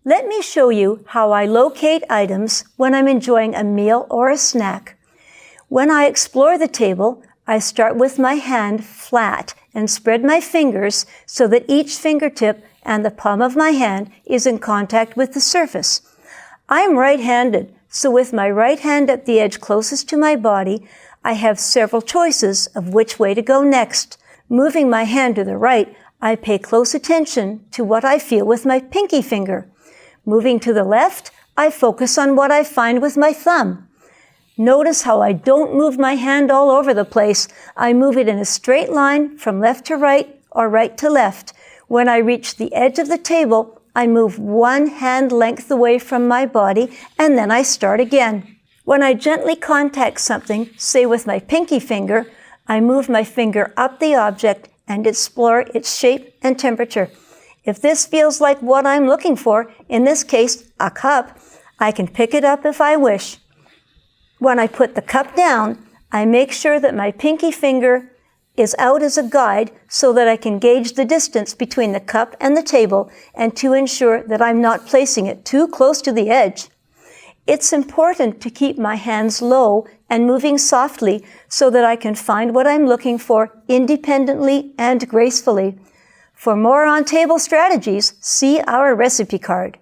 Let me show you how I locate items when I'm enjoying a meal or a snack. When I explore the table, I start with my hand flat and spread my fingers so that each fingertip and the palm of my hand is in contact with the surface. I'm right-handed, so with my right hand at the edge closest to my body, I have several choices of which way to go next. Moving my hand to the right, I pay close attention to what I feel with my pinky finger. Moving to the left, I focus on what I find with my thumb. Notice how I don't move my hand all over the place. I move it in a straight line from left to right or right to left. When I reach the edge of the table, I move one hand length away from my body and then I start again. When I gently contact something, say with my pinky finger, I move my finger up the object and explore its shape and temperature. If this feels like what I'm looking for, in this case, a cup, I can pick it up if I wish. When I put the cup down, I make sure that my pinky finger is out as a guide so that I can gauge the distance between the cup and the table and to ensure that I'm not placing it too close to the edge. It's important to keep my hands low and moving softly so that I can find what I'm looking for independently and gracefully. For more on table strategies, see our recipe card.